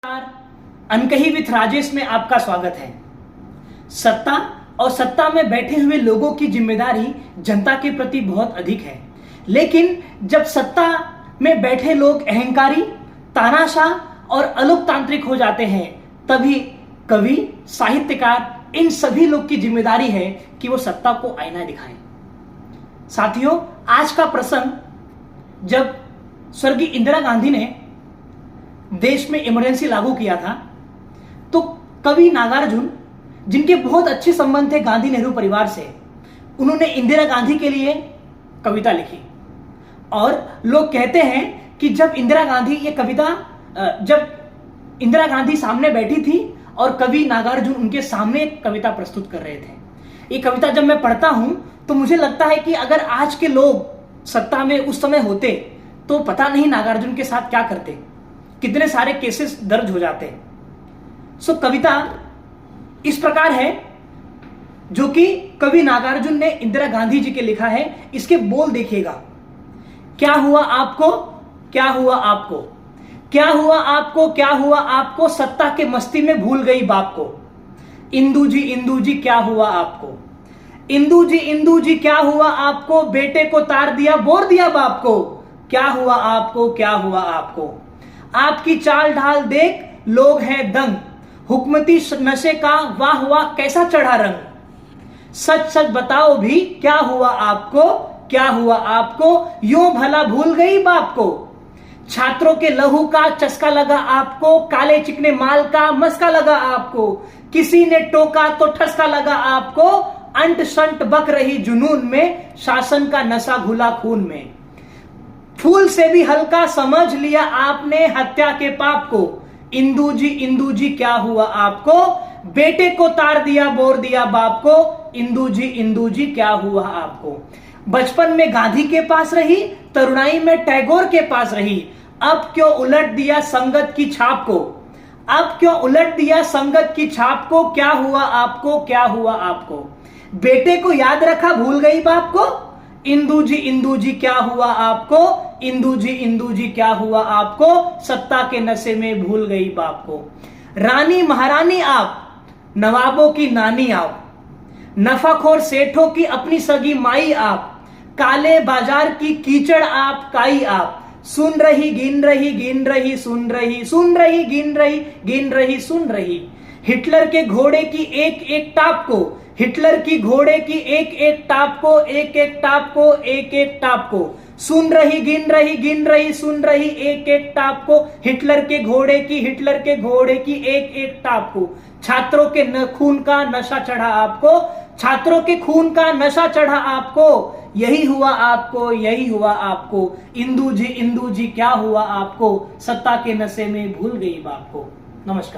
अनकही विथ राजेश में आपका स्वागत है। सत्ता और सत्ता में बैठे हुए लोगों की जिम्मेदारी जनता के प्रति बहुत अधिक है, लेकिन जब सत्ता में बैठे लोग अहंकारी, तानाशाह और अलोकतांत्रिक हो जाते हैं, तभी कवि, साहित्यकार, इन सभी लोग की जिम्मेदारी है कि वो सत्ता को आईना दिखाएं। साथियों, आज का प्रसंग जब स्वर्गीय इंदिरा गांधी ने देश में इमरजेंसी लागू किया था, तो कवि नागार्जुन, जिनके बहुत अच्छे संबंध थे गांधी नेहरू परिवार से, उन्होंने इंदिरा गांधी के लिए कविता लिखी। और लोग कहते हैं कि जब इंदिरा गांधी सामने बैठी थी और कवि नागार्जुन उनके सामने एक कविता प्रस्तुत कर रहे थे, ये कविता जब मैं पढ़ता हूं तो मुझे लगता है कि अगर आज के लोग सत्ता में उस समय होते तो पता नहीं नागार्जुन के साथ क्या करते, कितने सारे केसेस दर्ज हो जाते। सो कविता इस प्रकार है जो कि कवि नागार्जुन ने इंदिरा गांधी जी के लिखा है। इसके बोल देखिएगा। क्या हुआ आपको, क्या हुआ आपको, क्या हुआ आपको, क्या हुआ आपको, सत्ता के मस्ती में भूल गई बाप को। इंदू जी क्या हुआ आपको, इंदू जी क्या हुआ आपको, बेटे को तार दिया बोर दिया बाप को। क्या हुआ आपको, क्या हुआ आपको, आपकी चाल ढाल देख लोग हैं दंग, हुकूमती नशे का वाह वाह कैसा चढ़ा रंग। सच सच बताओ भी क्या हुआ आपको, क्या हुआ आपको, यूं भला भूल गई बाप को। छात्रों के लहू का चस्का लगा आपको, काले चिकने माल का मस्का लगा आपको। किसी ने टोका तो ठसका लगा आपको, अंट संट बक रही जुनून में, शासन का नशा घुला खून में। फूल से भी हल्का समझ लिया आपने हत्या के पाप को। इंदू जी क्या हुआ आपको, बेटे को तार दिया बोर दिया बाप को। इंदू जी क्या हुआ आपको। बचपन में गांधी के पास रही, तरुणाई में टैगोर के पास रही, अब क्यों उलट दिया संगत की छाप को, अब क्यों उलट दिया संगत की छाप को। क्या हुआ आपको, क्या हुआ आपको, बेटे को याद रखा भूल गई बाप को। इंदू जी क्या हुआ आपको, इंदू जी क्या हुआ आपको, सत्ता के नशे में भूल गई बाप को। रानी महारानी आप, नवाबों की नानी आप, नफाखोर सेठों की अपनी सगी माई आप, काले बाजार की कीचड़ आप काई आप। सुन रही गिन रही गिन रही सुन रही, सुन रही गिन रही गिन रही सुन रही। हिटलर के घोड़े की एक एक टाप को, हिटलर की घोड़े की एक एक टाप को, एक एक टाप को, एक एक टाप को। सुन रही गिन रही सुन रही, एक एक टाप को, हिटलर के घोड़े की एक एक टाप को। छात्रों के खून का नशा चढ़ा आपको, छात्रों के खून का नशा चढ़ा आपको। यही हुआ आपको, यही हुआ आपको। इंदू जी क्या हुआ आपको, सत्ता के नशे में भूल गई बाप को। नमस्कार।